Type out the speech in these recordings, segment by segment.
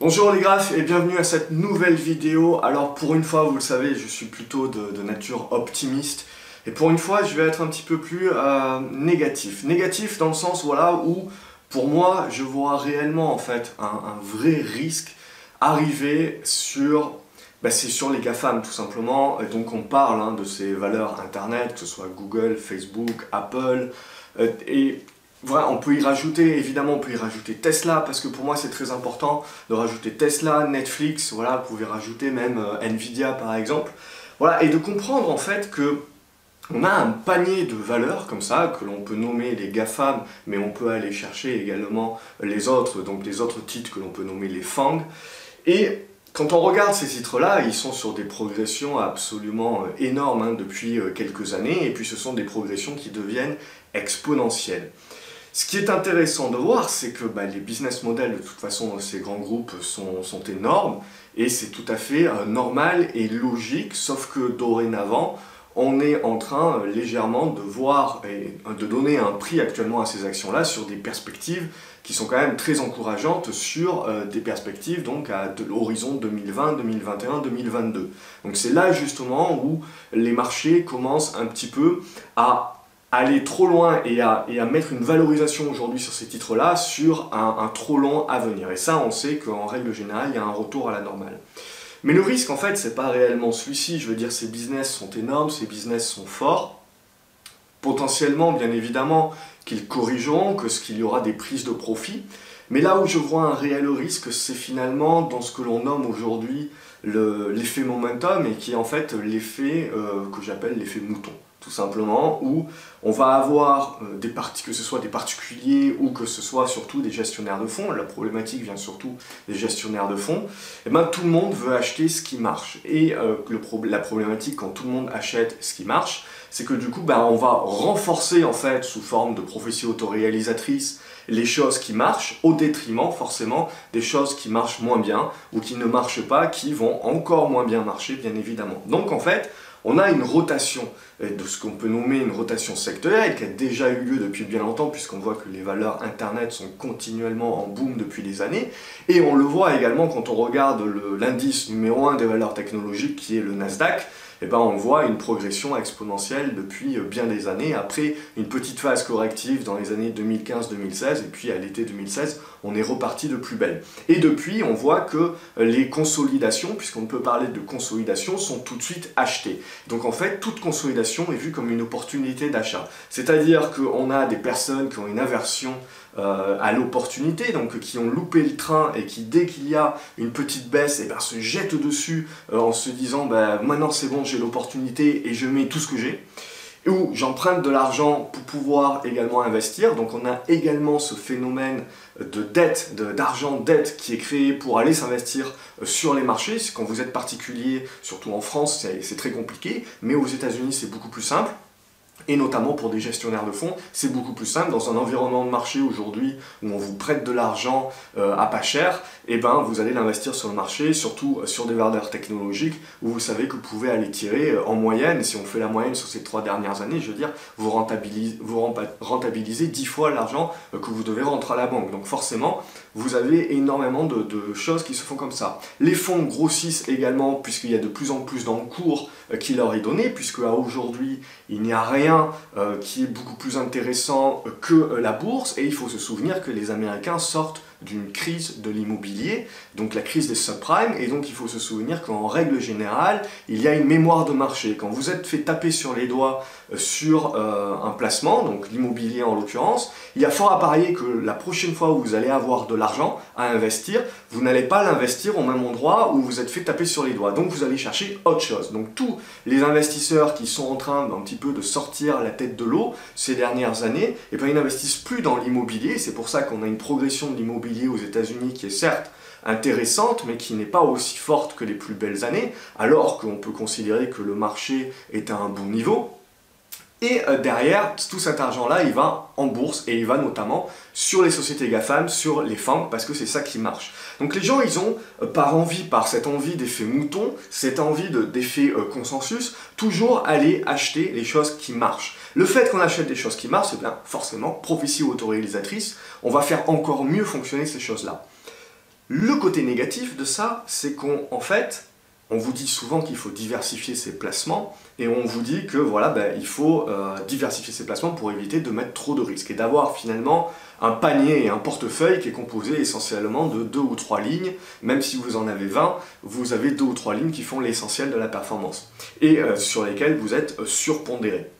Bonjour les graphes et bienvenue à cette nouvelle vidéo. Alors pour une fois, vous le savez, je suis plutôt de nature optimiste. Et pour une fois, je vais être un petit peu plus négatif. Négatif dans le sens voilà, où, pour moi, je vois réellement en fait un vrai risque arriver sur... c'est sur les GAFAM tout simplement. Et donc on parle de ces valeurs internet, que ce soit Google, Facebook, Apple. Et voilà, on peut y rajouter, évidemment on peut y rajouter Tesla, parce que pour moi c'est très important de rajouter Tesla, Netflix, voilà, vous pouvez rajouter même Nvidia par exemple. Voilà, et de comprendre en fait que on a un panier de valeurs comme ça, que l'on peut nommer les GAFAM, mais on peut aller chercher également les autres, donc les autres titres que l'on peut nommer les FANG. Et quand on regarde ces titres-là, ils sont sur des progressions absolument énormes depuis quelques années, et puis ce sont des progressions qui deviennent exponentielles. Ce qui est intéressant de voir, c'est que les business models, de toute façon, ces grands groupes sont énormes, et c'est tout à fait normal et logique, sauf que dorénavant, on est en train légèrement de voir et de donner un prix actuellement à ces actions-là sur des perspectives qui sont quand même très encourageantes sur des perspectives donc à l'horizon 2020, 2021, 2022. Donc c'est là justement où les marchés commencent un petit peu à aller trop loin et à mettre une valorisation aujourd'hui sur ces titres-là sur un trop long à venir. Et ça, on sait qu'en règle générale, il y a un retour à la normale. Mais le risque, en fait, c'est pas réellement celui-ci. Je veux dire, ces business sont énormes, ces business sont forts. Potentiellement, bien évidemment, qu'ils corrigeront, qu'il y aura des prises de profit. Mais là où je vois un réel risque, c'est finalement dans ce que l'on nomme aujourd'hui l'effet momentum, et qui est en fait l'effet que j'appelle l'effet mouton. Tout simplement, où on va avoir que ce soit des particuliers ou que ce soit surtout des gestionnaires de fonds. La problématique vient surtout des gestionnaires de fonds. Et tout le monde veut acheter ce qui marche. Et la problématique quand tout le monde achète ce qui marche, c'est que du coup, on va renforcer en fait sous forme de prophétie autoréalisatrice les choses qui marchent au détriment forcément des choses qui marchent moins bien ou qui ne marchent pas, qui vont encore moins bien marcher bien évidemment. Donc en fait, on a une rotation de ce qu'on peut nommer une rotation sectorielle qui a déjà eu lieu depuis bien longtemps, puisqu'on voit que les valeurs internet sont continuellement en boom depuis des années, et on le voit également quand on regarde l'indice numéro 1 des valeurs technologiques qui est le Nasdaq. On voit une progression exponentielle depuis bien des années, après une petite phase corrective dans les années 2015-2016, et puis à l'été 2016, on est reparti de plus belle. Et depuis, on voit que les consolidations, puisqu'on peut parler de consolidation, sont tout de suite achetées. Donc en fait, toute consolidation est vue comme une opportunité d'achat. C'est-à-dire qu'on a des personnes qui ont une aversion à l'opportunité, donc qui ont loupé le train et qui, dès qu'il y a une petite baisse, se jettent dessus en se disant maintenant c'est bon, j'ai l'opportunité et je mets tout ce que j'ai. Ou j'emprunte de l'argent pour pouvoir également investir. Donc on a également ce phénomène de dette, d'argent dette qui est créé pour aller s'investir sur les marchés. Quand vous êtes particulier, surtout en France, c'est très compliqué, mais aux États-Unis c'est beaucoup plus simple. Et notamment pour des gestionnaires de fonds, c'est beaucoup plus simple. Dans un environnement de marché aujourd'hui où on vous prête de l'argent à pas cher, vous allez l'investir sur le marché, surtout sur des valeurs technologiques où vous savez que vous pouvez aller tirer en moyenne, si on fait la moyenne sur ces 3 dernières années, je veux dire, vous rentabilisez 10 fois l'argent que vous devez rentrer à la banque. Donc forcément, vous avez énormément de choses qui se font comme ça. Les fonds grossissent également puisqu'il y a de plus en plus d'encours qui leur est donné, puisque aujourd'hui, il n'y a rien qui est beaucoup plus intéressant que la bourse, et il faut se souvenir que les Américains sortent d'une crise de l'immobilier, donc la crise des subprimes, et donc il faut se souvenir qu'en règle générale, il y a une mémoire de marché. Quand vous êtes fait taper sur les doigts sur un placement, donc l'immobilier en l'occurrence, il y a fort à parier que la prochaine fois où vous allez avoir de l'argent à investir, vous n'allez pas l'investir au même endroit où vous êtes fait taper sur les doigts. Donc vous allez chercher autre chose. Donc tous les investisseurs qui sont en train un petit peu de sortir la tête de l'eau ces dernières années, ils n'investissent plus dans l'immobilier. C'est pour ça qu'on a une progression de l'immobilier aux États-Unis qui est certes intéressante, mais qui n'est pas aussi forte que les plus belles années, alors qu'on peut considérer que le marché est à un bon niveau. Et derrière, tout cet argent-là, il va en bourse et il va notamment sur les sociétés GAFAM, sur les FANG, parce que c'est ça qui marche. Donc les gens, ils ont, par cette envie d'effet mouton, cette envie d'effet consensus, toujours aller acheter les choses qui marchent. Le fait qu'on achète des choses qui marchent, c'est forcément prophétie autoréalisatrice, on va faire encore mieux fonctionner ces choses-là. Le côté négatif de ça, c'est qu'en fait, on vous dit souvent qu'il faut diversifier ses placements et on vous dit que voilà, il faut diversifier ses placements pour éviter de mettre trop de risques et d'avoir finalement un panier et un portefeuille qui est composé essentiellement de 2 ou 3 lignes. Même si vous en avez 20, vous avez 2 ou 3 lignes qui font l'essentiel de la performance et sur lesquelles vous êtes surpondéré.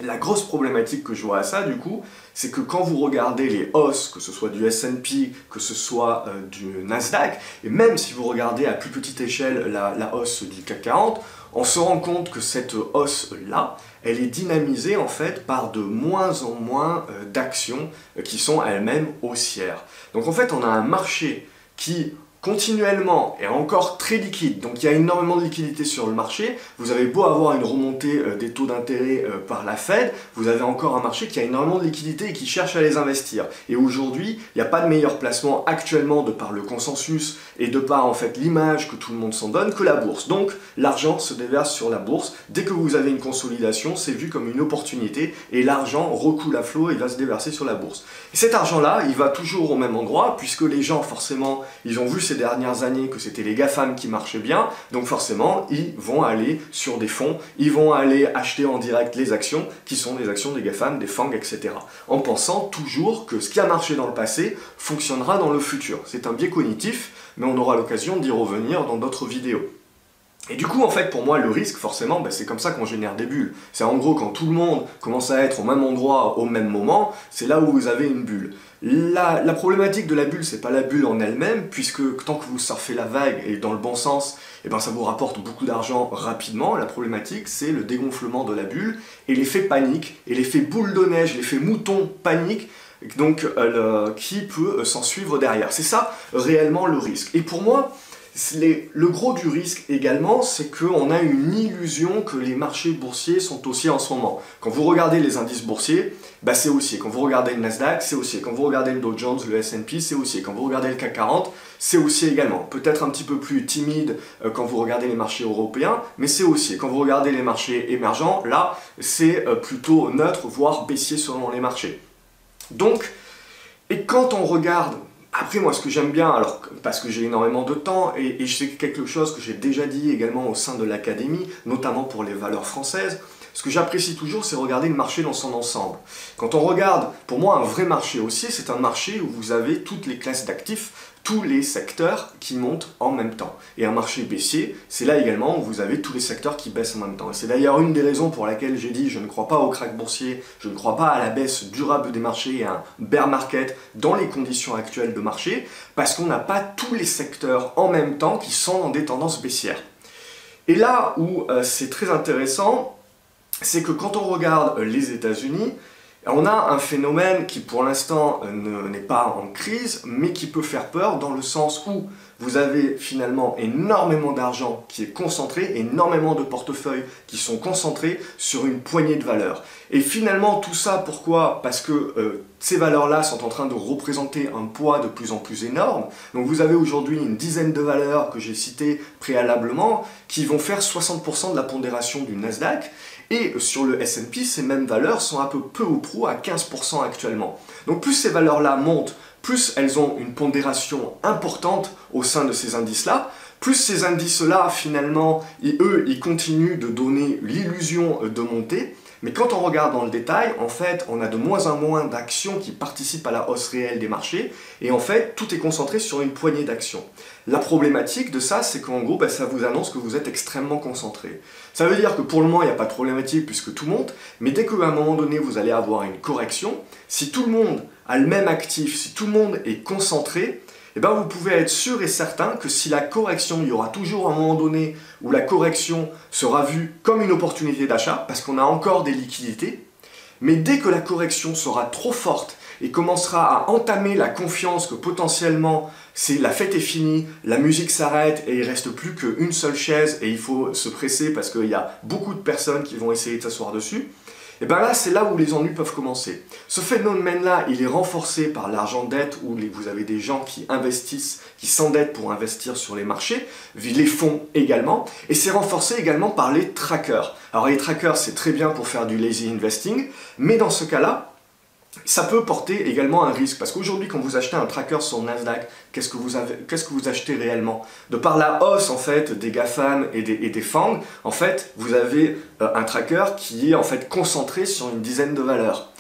La grosse problématique que je vois à ça, du coup, c'est que quand vous regardez les hausses, que ce soit du S&P, que ce soit du Nasdaq, et même si vous regardez à plus petite échelle la hausse du CAC 40, on se rend compte que cette hausse-là, elle est dynamisée en fait par de moins en moins d'actions qui sont elles-mêmes haussières. Donc en fait, on a un marché qui continuellement est encore très liquide, donc il y a énormément de liquidité sur le marché. Vous avez beau avoir une remontée des taux d'intérêt par la Fed, vous avez encore un marché qui a énormément de liquidité et qui cherche à les investir. Et aujourd'hui, il n'y a pas de meilleur placement actuellement de par le consensus et de par en fait l'image que tout le monde s'en donne que la bourse. Donc l'argent se déverse sur la bourse. Dès que vous avez une consolidation, c'est vu comme une opportunité et l'argent recoule à flot et va se déverser sur la bourse. Et cet argent-là, il va toujours au même endroit puisque les gens forcément, ils ont vu ces dernières années que c'était les GAFAM qui marchaient bien, donc forcément ils vont aller sur des fonds, ils vont aller acheter en direct les actions qui sont les actions des GAFAM, des FANG, etc. En pensant toujours que ce qui a marché dans le passé fonctionnera dans le futur. C'est un biais cognitif, mais on aura l'occasion d'y revenir dans d'autres vidéos. Et du coup, en fait, pour moi, le risque, forcément, c'est comme ça qu'on génère des bulles. C'est en gros, quand tout le monde commence à être au même endroit, au même moment, c'est là où vous avez une bulle. La problématique de la bulle, c'est pas la bulle en elle-même, puisque tant que vous surfez la vague et dans le bon sens, ça vous rapporte beaucoup d'argent rapidement. La problématique, c'est le dégonflement de la bulle et l'effet panique, et l'effet boule de neige, l'effet mouton panique, donc qui peut s'en suivre derrière. C'est ça, réellement, le risque. Et pour moi, le gros du risque également, c'est qu'on a une illusion que les marchés boursiers sont haussiers en ce moment. Quand vous regardez les indices boursiers, c'est haussier. Quand vous regardez le Nasdaq, c'est haussier. Quand vous regardez le Dow Jones, le S&P, c'est haussier. Quand vous regardez le CAC 40, c'est haussier également. Peut-être un petit peu plus timide quand vous regardez les marchés européens, mais c'est haussier. Quand vous regardez les marchés émergents, là, c'est plutôt neutre, voire baissier selon les marchés. Donc, et quand on regarde... Après, moi, ce que j'aime bien, alors parce que j'ai énormément de temps, et c'est quelque chose que j'ai déjà dit également au sein de l'académie, notamment pour les valeurs françaises, ce que j'apprécie toujours, c'est regarder le marché dans son ensemble. Quand on regarde, pour moi, un vrai marché haussier, c'est un marché où vous avez toutes les classes d'actifs, tous les secteurs qui montent en même temps. Et un marché baissier, c'est là également où vous avez tous les secteurs qui baissent en même temps. Et c'est d'ailleurs une des raisons pour laquelle j'ai dit je ne crois pas au crack boursier, je ne crois pas à la baisse durable des marchés et à un bear market dans les conditions actuelles de marché, parce qu'on n'a pas tous les secteurs en même temps qui sont dans des tendances baissières. Et là où c'est très intéressant, c'est que quand on regarde les États-Unis, on a un phénomène qui pour l'instant n'est pas en crise, mais qui peut faire peur dans le sens où vous avez finalement énormément d'argent qui est concentré, énormément de portefeuilles qui sont concentrés sur une poignée de valeurs. Et finalement tout ça, pourquoi? Parce que ces valeurs-là sont en train de représenter un poids de plus en plus énorme. Donc vous avez aujourd'hui une dizaine de valeurs que j'ai citées préalablement qui vont faire 60% de la pondération du Nasdaq. Et sur le S&P, ces mêmes valeurs sont à peu ou prou à 15% actuellement. Donc plus ces valeurs-là montent, plus elles ont une pondération importante au sein de ces indices-là, plus ces indices-là, finalement, ils continuent de donner l'illusion de monter. Mais quand on regarde dans le détail, en fait, on a de moins en moins d'actions qui participent à la hausse réelle des marchés, et en fait, tout est concentré sur une poignée d'actions. La problématique de ça, c'est qu'en gros, ça vous annonce que vous êtes extrêmement concentré. Ça veut dire que pour le moment, il n'y a pas de problématique puisque tout monte, mais dès qu'à un moment donné, vous allez avoir une correction, si tout le monde a le même actif, si tout le monde est concentré, vous pouvez être sûr et certain que si la correction, il y aura toujours un moment donné où la correction sera vue comme une opportunité d'achat, parce qu'on a encore des liquidités, mais dès que la correction sera trop forte et commencera à entamer la confiance que potentiellement la fête est finie, la musique s'arrête et il ne reste plus qu'une seule chaise et il faut se presser parce qu'il y a beaucoup de personnes qui vont essayer de s'asseoir dessus, et là, c'est là où les ennuis peuvent commencer. Ce phénomène-là, il est renforcé par l'argent dette, où vous avez des gens qui investissent, qui s'endettent pour investir sur les marchés, les fonds également, et c'est renforcé également par les trackers. Alors les trackers, c'est très bien pour faire du lazy investing, mais dans ce cas-là, ça peut porter également un risque, parce qu'aujourd'hui quand vous achetez un tracker sur Nasdaq, qu'est-ce que vous achetez réellement? De par la hausse en fait des GAFAM et des FANG, en fait vous avez un tracker qui est en fait concentré sur une dizaine de valeurs.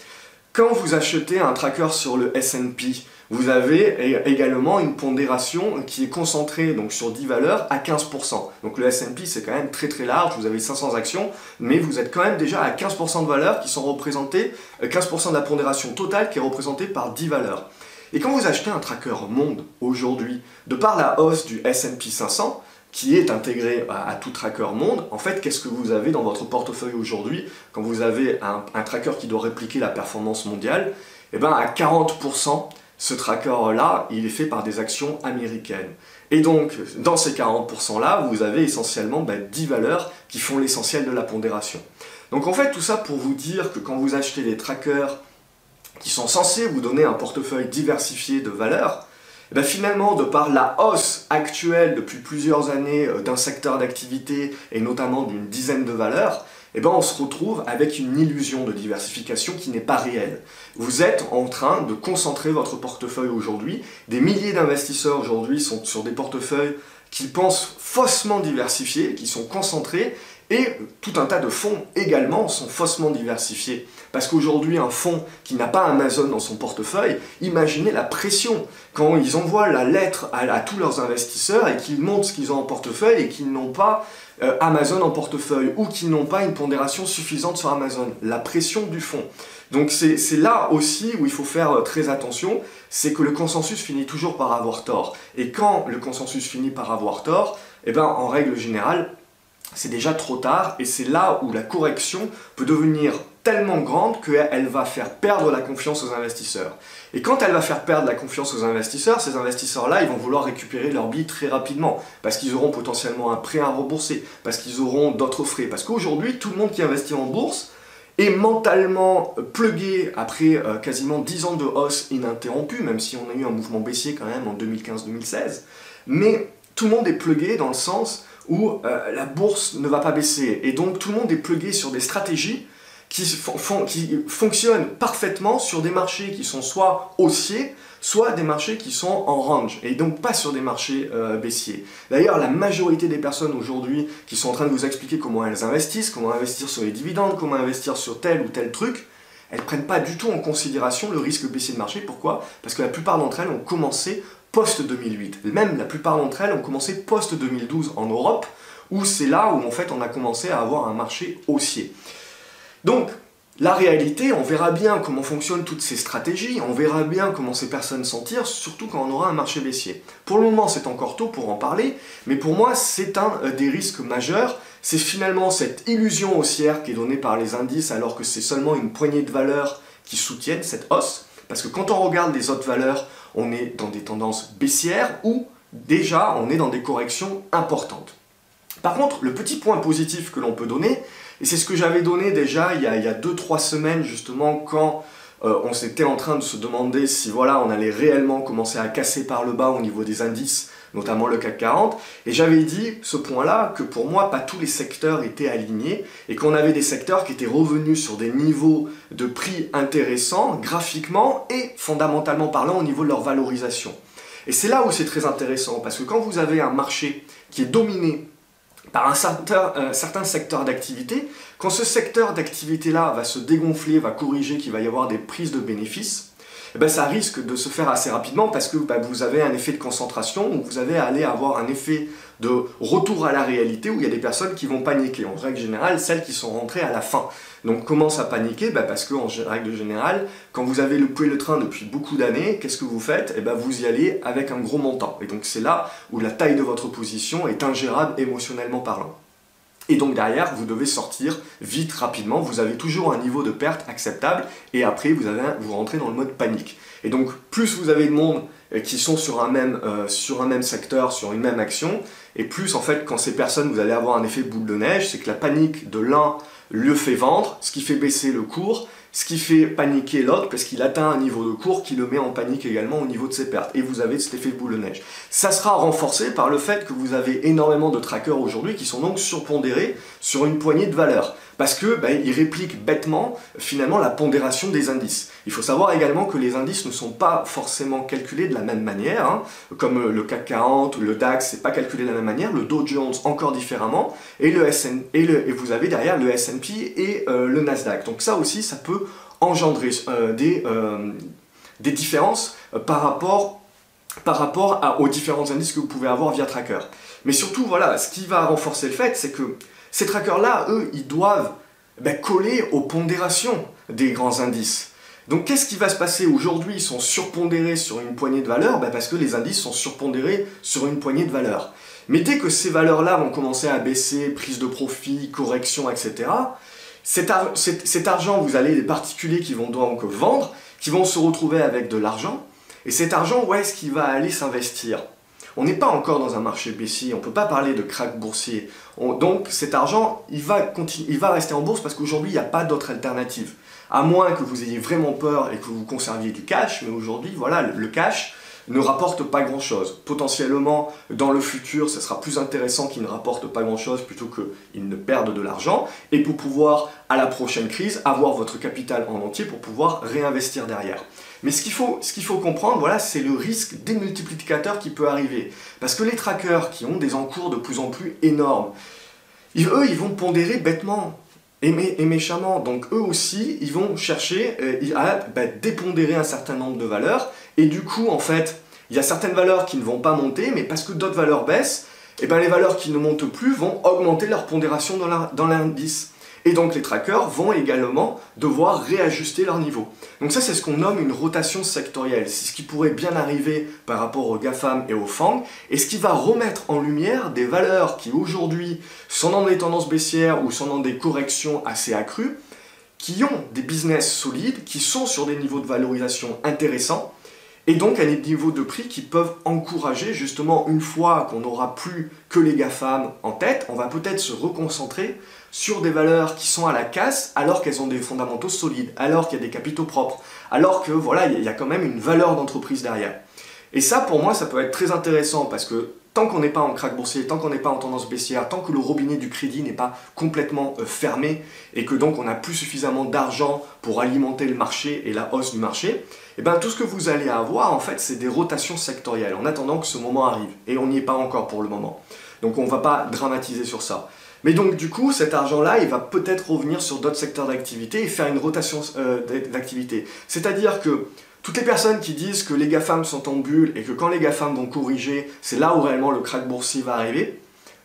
Quand vous achetez un tracker sur le S&P, vous avez également une pondération qui est concentrée donc, sur 10 valeurs à 15%. Donc le S&P c'est quand même très très large, vous avez 500 actions, mais vous êtes quand même déjà à 15% de valeurs qui sont représentées, 15% de la pondération totale qui est représentée par 10 valeurs. Et quand vous achetez un tracker monde aujourd'hui, de par la hausse du S&P 500, qui est intégré à tout tracker monde, en fait, qu'est-ce que vous avez dans votre portefeuille aujourd'hui quand vous avez un tracker qui doit répliquer la performance mondiale? Eh bien, à 40%, ce tracker-là, il est fait par des actions américaines. Et donc, dans ces 40%-là, vous avez essentiellement 10 valeurs qui font l'essentiel de la pondération. Donc en fait, tout ça pour vous dire que quand vous achetez des trackers qui sont censés vous donner un portefeuille diversifié de valeurs, et bien finalement, de par la hausse actuelle depuis plusieurs années d'un secteur d'activité et notamment d'une dizaine de valeurs, et ben on se retrouve avec une illusion de diversification qui n'est pas réelle. Vous êtes en train de concentrer votre portefeuille aujourd'hui. Des milliers d'investisseurs aujourd'hui sont sur des portefeuilles qu'ils pensent faussement diversifiés, qui sont concentrés, et tout un tas de fonds également sont faussement diversifiés. Parce qu'aujourd'hui, un fonds qui n'a pas Amazon dans son portefeuille, imaginez la pression quand ils envoient la lettre à tous leurs investisseurs et qu'ils montrent ce qu'ils ont en portefeuille et qu'ils n'ont pas Amazon en portefeuille ou qu'ils n'ont pas une pondération suffisante sur Amazon. La pression du fonds. Donc c'est là aussi où il faut faire très attention, c'est que le consensus finit toujours par avoir tort. Et quand le consensus finit par avoir tort, eh ben, en règle générale, c'est déjà trop tard et c'est là où la correction peut devenir tellement grande qu'elle va faire perdre la confiance aux investisseurs. Et quand elle va faire perdre la confiance aux investisseurs, ces investisseurs-là, ils vont vouloir récupérer leur billes très rapidement, parce qu'ils auront potentiellement un prêt à rembourser, parce qu'ils auront d'autres frais. Parce qu'aujourd'hui, tout le monde qui investit en bourse est mentalement plugué après quasiment 10 ans de hausse ininterrompue, même si on a eu un mouvement baissier quand même en 2015-2016, mais tout le monde est plugué dans le sens où la bourse ne va pas baisser. Et donc tout le monde est plugué sur des stratégies qui fonctionnent parfaitement sur des marchés qui sont soit haussiers, soit des marchés qui sont en range, et donc pas sur des marchés baissiers. D'ailleurs, la majorité des personnes aujourd'hui qui sont en train de vous expliquer comment elles investissent, comment investir sur les dividendes, comment investir sur tel ou tel truc, elles ne prennent pas du tout en considération le risque baissier de marché. Pourquoi? Parce que la plupart d'entre elles ont commencé post-2008. Même la plupart d'entre elles ont commencé post-2012 en Europe, où c'est là où en fait on a commencé à avoir un marché haussier. Donc, la réalité, on verra bien comment fonctionnent toutes ces stratégies, on verra bien comment ces personnes s'en tirent, surtout quand on aura un marché baissier. Pour le moment, c'est encore tôt pour en parler, mais pour moi, c'est un des risques majeurs. C'est finalement cette illusion haussière qui est donnée par les indices, alors que c'est seulement une poignée de valeurs qui soutiennent cette hausse. Parce que quand on regarde les autres valeurs, on est dans des tendances baissières ou déjà on est dans des corrections importantes. Par contre, le petit point positif que l'on peut donner, et c'est ce que j'avais donné déjà il y a 2-3 semaines justement quand on s'était en train de se demander si voilà on allait réellement commencer à casser par le bas au niveau des indices, notamment le CAC 40, et j'avais dit ce point-là que pour moi pas tous les secteurs étaient alignés et qu'on avait des secteurs qui étaient revenus sur des niveaux de prix intéressants graphiquement et fondamentalement parlant au niveau de leur valorisation. Et c'est là où c'est très intéressant parce que quand vous avez un marché qui est dominé par un certain secteur d'activité, quand ce secteur d'activité-là va se dégonfler, va corriger, qu'il va y avoir des prises de bénéfices, eh ben ça risque de se faire assez rapidement parce que vous avez un effet de concentration, donc vous allez avoir un effet de retour à la réalité où il y a des personnes qui vont paniquer. En règle générale, celles qui sont rentrées à la fin. Donc commencent à paniquer parce qu'en règle générale, quand vous avez loupé le train depuis beaucoup d'années, qu'est-ce que vous faites? Eh ben vous y allez avec un gros montant. Et donc c'est là où la taille de votre position est ingérable émotionnellement parlant. Et donc derrière, vous devez sortir vite, rapidement. Vous avez toujours un niveau de perte acceptable et après vous rentrez dans le mode panique. Et donc plus vous avez de monde qui sont sur un même secteur, sur une même action, et plus en fait quand ces personnes, vous allez avoir un effet boule de neige, c'est que la panique de l'un le fait vendre, ce qui fait baisser le cours, ce qui fait paniquer l'autre parce qu'il atteint un niveau de cours qui le met en panique également au niveau de ses pertes. Et vous avez cet effet de boule de neige. Ça sera renforcé par le fait que vous avez énormément de trackers aujourd'hui qui sont donc surpondérés sur une poignée de valeurs. parce que il réplique bêtement finalement la pondération des indices. Il faut savoir également que les indices ne sont pas forcément calculés de la même manière, hein, comme le CAC 40, le DAX, c'est pas calculé de la même manière, le Dow Jones encore différemment, et vous avez derrière le S&P et le Nasdaq. Donc ça aussi, ça peut engendrer des différences par rapport aux différents indices que vous pouvez avoir via tracker. Mais surtout, voilà, ce qui va renforcer le fait, c'est que ces trackers-là, eux, ils doivent coller aux pondérations des grands indices. Donc qu'est-ce qui va se passer aujourd'hui? Ils sont surpondérés sur une poignée de valeurs, parce que les indices sont surpondérés sur une poignée de valeurs. Mais dès que ces valeurs-là vont commencer à baisser, prise de profit, correction, etc., cet argent, vous avez des particuliers qui vont donc vendre, qui vont se retrouver avec de l'argent, et cet argent, où est-ce qu'il va aller s'investir? On n'est pas encore dans un marché baissier, on ne peut pas parler de crack boursier. Donc cet argent, il va rester en bourse parce qu'aujourd'hui, il n'y a pas d'autre alternative. À moins que vous ayez vraiment peur et que vous conserviez du cash, mais aujourd'hui, voilà, le cash ne rapporte pas grand-chose. Potentiellement, dans le futur, ce sera plus intéressant qu'il ne rapporte pas grand-chose plutôt qu'il ne perde de l'argent, et pour pouvoir, à la prochaine crise, avoir votre capital en entier pour pouvoir réinvestir derrière. Mais ce qu'il faut comprendre, voilà, c'est le risque démultiplicateur qui peut arriver. Parce que les trackers qui ont des encours de plus en plus énormes, eux, ils vont pondérer bêtement et méchamment. Donc eux aussi, ils vont chercher à dépondérer un certain nombre de valeurs. Et du coup, en fait, il y a certaines valeurs qui ne vont pas monter, mais parce que d'autres valeurs baissent, les valeurs qui ne montent plus vont augmenter leur pondération dans l'indice. Et donc les trackers vont également devoir réajuster leur niveau. Donc ça, c'est ce qu'on nomme une rotation sectorielle. C'est ce qui pourrait bien arriver par rapport aux GAFAM et aux FANG, et ce qui va remettre en lumière des valeurs qui aujourd'hui sont dans des tendances baissières ou sont dans des corrections assez accrues, qui ont des business solides, qui sont sur des niveaux de valorisation intéressants, et donc à des niveaux de prix qui peuvent encourager, justement, une fois qu'on n'aura plus que les GAFAM en tête, on va peut-être se reconcentrer sur des valeurs qui sont à la casse, alors qu'elles ont des fondamentaux solides, alors qu'il y a des capitaux propres, alors que voilà, il y a quand même une valeur d'entreprise derrière. Et ça, pour moi, ça peut être très intéressant, parce que tant qu'on n'est pas en crack boursier, tant qu'on n'est pas en tendance baissière, tant que le robinet du crédit n'est pas complètement fermé, et que donc on n'a plus suffisamment d'argent pour alimenter le marché et la hausse du marché, tout ce que vous allez avoir, en fait, c'est des rotations sectorielles, en attendant que ce moment arrive. Et on n'y est pas encore pour le moment. Donc on ne va pas dramatiser sur ça. Mais donc du coup, cet argent-là, il va peut-être revenir sur d'autres secteurs d'activité et faire une rotation d'activité. C'est-à-dire que toutes les personnes qui disent que les GAFAM sont en bulle et que quand les GAFAM vont corriger, c'est là où réellement le crack boursier va arriver,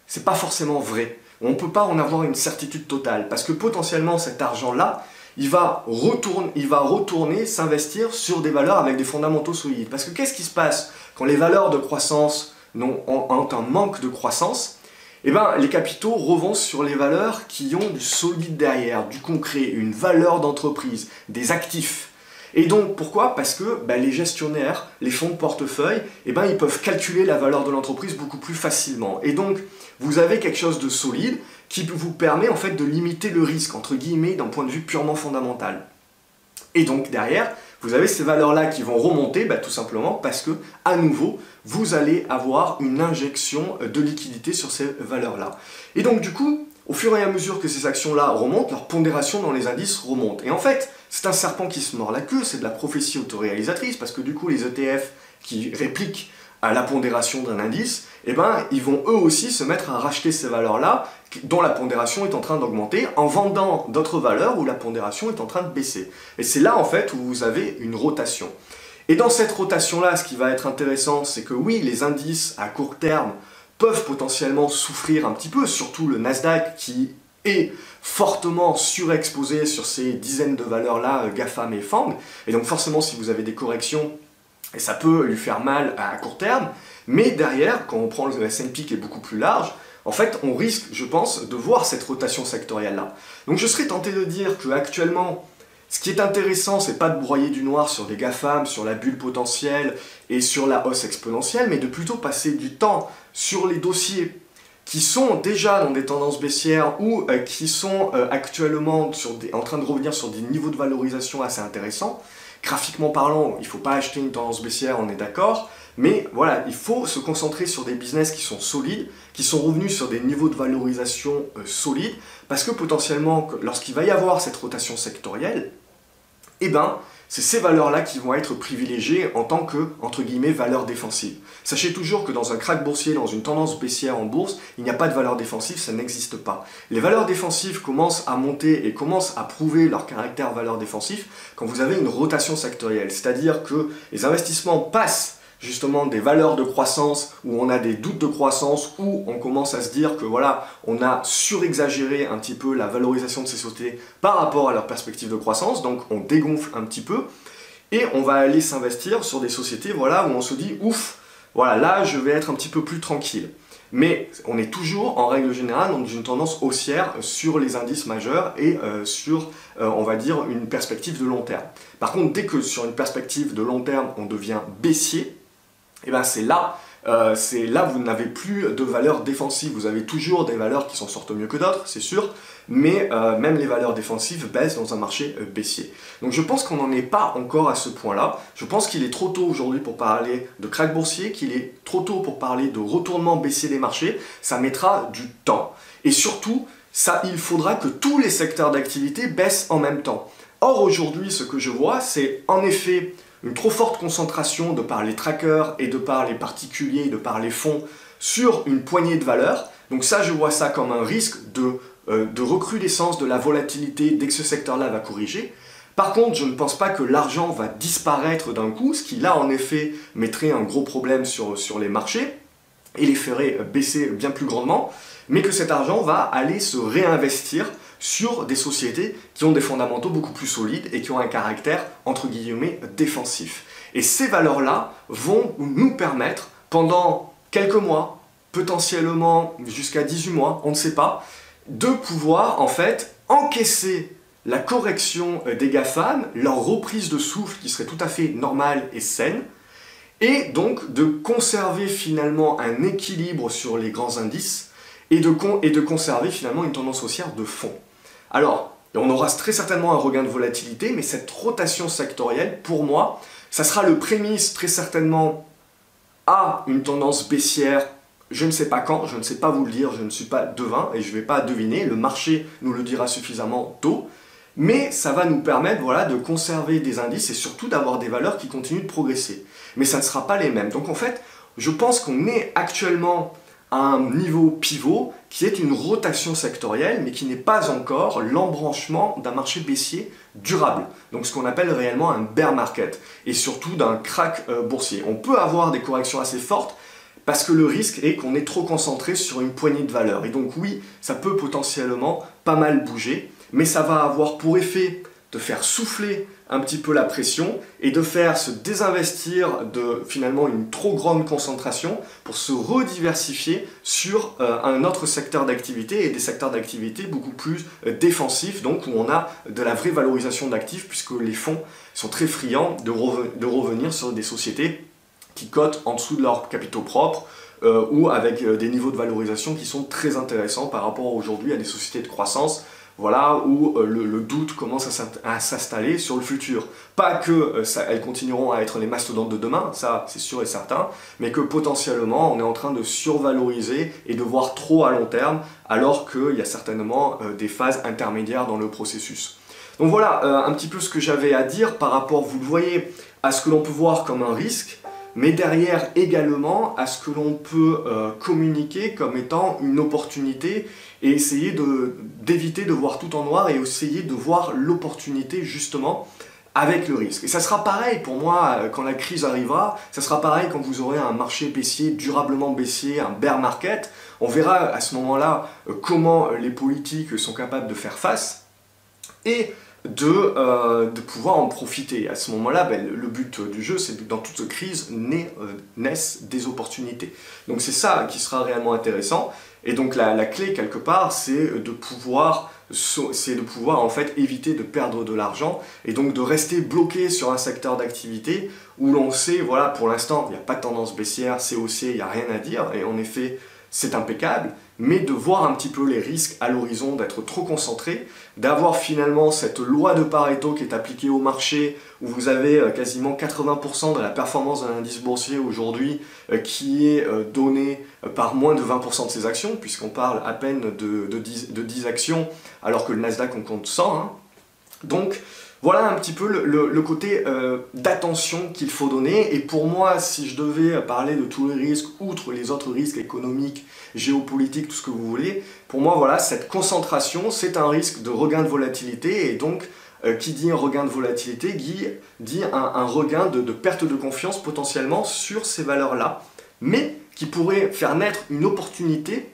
c'est pas forcément vrai. On ne peut pas en avoir une certitude totale, parce que potentiellement cet argent-là, il va retourner s'investir sur des valeurs avec des fondamentaux solides. Parce que qu'est-ce qui se passe quand les valeurs de croissance ont un manque de croissance? Les capitaux revont sur les valeurs qui ont du solide derrière, du concret, une valeur d'entreprise, des actifs. Et donc, pourquoi? Parce que les gestionnaires, les fonds de portefeuille, ils peuvent calculer la valeur de l'entreprise beaucoup plus facilement. Et donc, vous avez quelque chose de solide qui vous permet en fait de limiter le risque, entre guillemets, d'un point de vue purement fondamental. Et donc, derrière, vous avez ces valeurs-là qui vont remonter, tout simplement parce que, à nouveau, vous allez avoir une injection de liquidité sur ces valeurs-là. Et donc, du coup, au fur et à mesure que ces actions-là remontent, leur pondération dans les indices remonte. Et en fait, c'est un serpent qui se mord la queue, c'est de la prophétie autoréalisatrice, parce que du coup, les ETF qui répliquent à la pondération d'un indice, ils vont eux aussi se mettre à racheter ces valeurs-là, dont la pondération est en train d'augmenter, en vendant d'autres valeurs où la pondération est en train de baisser. Et c'est là, en fait, où vous avez une rotation. Et dans cette rotation-là, ce qui va être intéressant, c'est que oui, les indices à court terme peuvent potentiellement souffrir un petit peu, surtout le Nasdaq qui est fortement surexposé sur ces dizaines de valeurs-là, GAFAM et FANG, et donc forcément si vous avez des corrections, ça peut lui faire mal à court terme, mais derrière, quand on prend le S&P qui est beaucoup plus large, en fait on risque, je pense, de voir cette rotation sectorielle-là. Donc je serais tenté de dire qu'actuellement, ce qui est intéressant, c'est pas de broyer du noir sur les GAFAM, sur la bulle potentielle et sur la hausse exponentielle, mais de plutôt passer du temps sur les dossiers qui sont déjà dans des tendances baissières ou qui sont actuellement en train de revenir sur des niveaux de valorisation assez intéressants. Graphiquement parlant, il ne faut pas acheter une tendance baissière, on est d'accord, Mais voilà, il faut se concentrer sur des business qui sont solides, qui sont revenus sur des niveaux de valorisation solides, parce que potentiellement, lorsqu'il va y avoir cette rotation sectorielle, eh ben, c'est ces valeurs-là qui vont être privilégiées en tant que, entre guillemets, valeurs défensives. Sachez toujours que dans un krach boursier, dans une tendance baissière en bourse, il n'y a pas de valeur défensive, ça n'existe pas. Les valeurs défensives commencent à monter et commencent à prouver leur caractère valeur défensif quand vous avez une rotation sectorielle. C'est-à-dire que les investissements passent justement des valeurs de croissance où on a des doutes de croissance, où on commence à se dire que voilà, on a surexagéré un petit peu la valorisation de ces sociétés par rapport à leur perspective de croissance, donc on dégonfle un petit peu, et on va aller s'investir sur des sociétés voilà, où on se dit ouf, voilà, là je vais être un petit peu plus tranquille. Mais on est toujours, en règle générale, dans une tendance haussière sur les indices majeurs et sur, on va dire, une perspective de long terme. Par contre, dès que sur une perspective de long terme, on devient baissier, et bien c'est là vous n'avez plus de valeurs défensives. Vous avez toujours des valeurs qui s'en sortent mieux que d'autres, c'est sûr, mais même les valeurs défensives baissent dans un marché baissier. Donc je pense qu'on n'en est pas encore à ce point-là. Je pense qu'il est trop tôt aujourd'hui pour parler de krach boursier, qu'il est trop tôt pour parler de retournement baissier des marchés. Ça mettra du temps. Et surtout, il faudra que tous les secteurs d'activité baissent en même temps. Or aujourd'hui, ce que je vois, c'est en effet une trop forte concentration de par les trackers et de par les particuliers, de par les fonds sur une poignée de valeurs. Donc ça, je vois ça comme un risque de recrudescence de la volatilité dès que ce secteur-là va corriger. Par contre, je ne pense pas que l'argent va disparaître d'un coup, ce qui là en effet mettrait un gros problème sur les marchés et les ferait baisser bien plus grandement, mais que cet argent va aller se réinvestir sur des sociétés qui ont des fondamentaux beaucoup plus solides et qui ont un caractère, entre guillemets, défensif. Et ces valeurs-là vont nous permettre, pendant quelques mois, potentiellement jusqu'à 18 mois, on ne sait pas, de pouvoir en fait encaisser la correction des GAFAM, leur reprise de souffle qui serait tout à fait normale et saine, et donc de conserver finalement un équilibre sur les grands indices et de conserver finalement une tendance haussière de fond. Alors, on aura très certainement un regain de volatilité, mais cette rotation sectorielle, pour moi, ça sera le prémisse très certainement à une tendance baissière. Je ne sais pas quand, je ne sais pas vous le dire, je ne suis pas devin et je ne vais pas deviner, le marché nous le dira suffisamment tôt, mais ça va nous permettre voilà, de conserver des indices et surtout d'avoir des valeurs qui continuent de progresser. Mais ça ne sera pas les mêmes. Donc en fait, je pense qu'on est actuellement à un niveau pivot qui est une rotation sectorielle, mais qui n'est pas encore l'embranchement d'un marché baissier durable. Donc ce qu'on appelle réellement un bear market, et surtout d'un krach boursier. On peut avoir des corrections assez fortes, parce que le risque est qu'on est trop concentré sur une poignée de valeurs. Et donc oui, ça peut potentiellement pas mal bouger, mais ça va avoir pour effet de faire souffler un petit peu la pression et de faire se désinvestir de finalement une trop grande concentration pour se rediversifier sur un autre secteur d'activité et des secteurs d'activité beaucoup plus défensifs, donc où on a de la vraie valorisation d'actifs puisque les fonds sont très friands de revenir sur des sociétés qui cotent en dessous de leurs capitaux propres ou avec des niveaux de valorisation qui sont très intéressants par rapport aujourd'hui à des sociétés de croissance. Voilà, où le doute commence à s'installer sur le futur. Pas que elles continueront à être les mastodontes de demain, ça c'est sûr et certain, mais que potentiellement on est en train de survaloriser et de voir trop à long terme, alors qu'il y a certainement des phases intermédiaires dans le processus. Donc voilà un petit peu ce que j'avais à dire par rapport, vous le voyez, à ce que l'on peut voir comme un risque, mais derrière également à ce que l'on peut communiquer comme étant une opportunité et essayer d'éviter de voir tout en noir et essayer de voir l'opportunité justement avec le risque. Et ça sera pareil pour moi quand la crise arrivera, ça sera pareil quand vous aurez un marché baissier, durablement baissier, un bear market. On verra à ce moment-là comment les politiques sont capables de faire face et de pouvoir en profiter. À ce moment-là, le but du jeu, c'est que dans toute crise naissent des opportunités. Donc c'est ça qui sera réellement intéressant. Et donc la clé, quelque part, c'est de pouvoir en fait éviter de perdre de l'argent et donc de rester bloqué sur un secteur d'activité où l'on sait, voilà, pour l'instant, il n'y a pas de tendance baissière, c'est haussier, il n'y a rien à dire. Et en effet, c'est impeccable, mais de voir un petit peu les risques à l'horizon, d'être trop concentré, d'avoir finalement cette loi de Pareto qui est appliquée au marché, où vous avez quasiment 80% de la performance d'un indice boursier aujourd'hui qui est donnée par moins de 20% de ses actions, puisqu'on parle à peine de 10 actions, alors que le Nasdaq on compte 100. Hein. Donc voilà un petit peu le côté d'attention qu'il faut donner, et pour moi, si je devais parler de tous les risques, outre les autres risques économiques, géopolitiques, tout ce que vous voulez, pour moi, voilà, cette concentration, c'est un risque de regain de volatilité, et donc, qui dit un regain de volatilité, dit un regain de perte de confiance potentiellement sur ces valeurs-là, mais qui pourrait faire naître une opportunité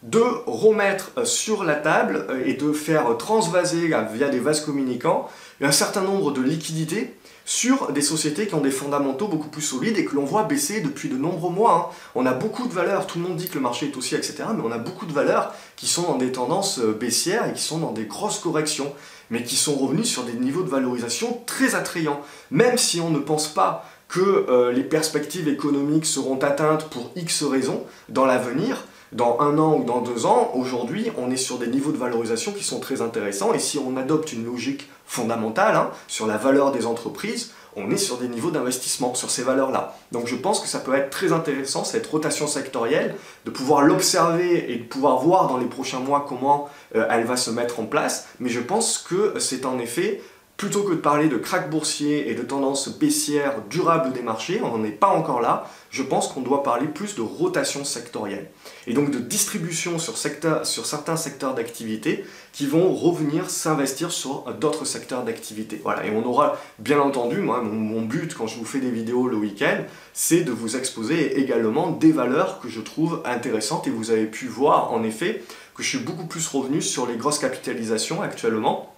de remettre sur la table et de faire transvaser via des vases communicants un certain nombre de liquidités sur des sociétés qui ont des fondamentaux beaucoup plus solides et que l'on voit baisser depuis de nombreux mois. Hein. On a beaucoup de valeurs, tout le monde dit que le marché est haussier, etc. Mais on a beaucoup de valeurs qui sont dans des tendances baissières et qui sont dans des grosses corrections, mais qui sont revenus sur des niveaux de valorisation très attrayants. Même si on ne pense pas que les perspectives économiques seront atteintes pour X raisons dans l'avenir, dans 1 an ou dans 2 ans, aujourd'hui, on est sur des niveaux de valorisation qui sont très intéressants, et si on adopte une logique fondamentale hein, sur la valeur des entreprises, on est sur des niveaux d'investissement sur ces valeurs-là. Donc je pense que ça peut être très intéressant, cette rotation sectorielle, de pouvoir l'observer et de pouvoir voir dans les prochains mois comment elle va se mettre en place, mais je pense que c'est en effet, plutôt que de parler de krach boursier et de tendances baissières durables des marchés, on n'en est pas encore là, je pense qu'on doit parler plus de rotation sectorielle. Et donc de distribution sur certains secteurs d'activité qui vont revenir s'investir sur d'autres secteurs d'activité. Voilà. Et on aura, bien entendu, moi, mon but quand je vous fais des vidéos le week-end, c'est de vous exposer également des valeurs que je trouve intéressantes. Et vous avez pu voir, en effet, que je suis beaucoup plus revenu sur les grosses capitalisations actuellement,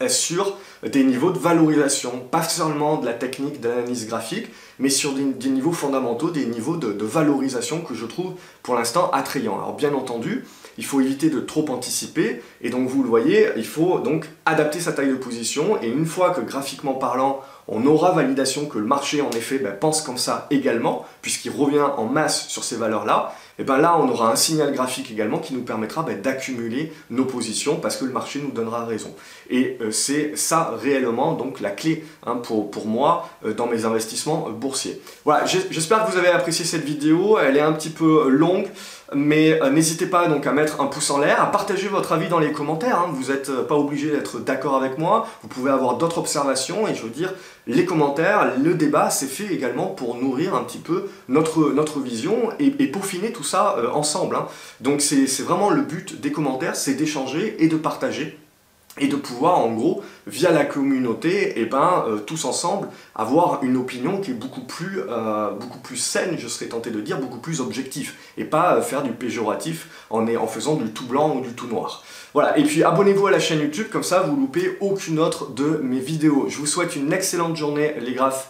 sur des niveaux de valorisation, pas seulement de la technique d'analyse graphique, mais sur des niveaux fondamentaux, des niveaux de valorisation que je trouve pour l'instant attrayants. Alors bien entendu, il faut éviter de trop anticiper, et donc vous le voyez, il faut donc adapter sa taille de position, et une fois que graphiquement parlant, on aura validation que le marché en effet pense comme ça également, puisqu'il revient en masse sur ces valeurs-là, et bien là on aura un signal graphique également qui nous permettra d'accumuler nos positions parce que le marché nous donnera raison. Et c'est ça réellement donc la clé hein, pour moi dans mes investissements boursiers. Voilà, j'espère que vous avez apprécié cette vidéo, elle est un petit peu longue, mais n'hésitez pas donc à mettre un pouce en l'air, à partager votre avis dans les commentaires, hein. Vous n'êtes pas obligé d'être d'accord avec moi, vous pouvez avoir d'autres observations, et je veux dire, les commentaires, le débat, c'est fait également pour nourrir un petit peu notre vision et peaufiner tout ça ensemble. Hein. Donc c'est vraiment le but des commentaires, c'est d'échanger et de partager, et de pouvoir en gros, via la communauté, tous ensemble, avoir une opinion qui est beaucoup plus saine, je serais tenté de dire, beaucoup plus objectif, et pas faire du péjoratif en faisant du tout blanc ou du tout noir. Voilà, et puis abonnez-vous à la chaîne YouTube, comme ça vous loupez aucune autre de mes vidéos. Je vous souhaite une excellente journée les graphes.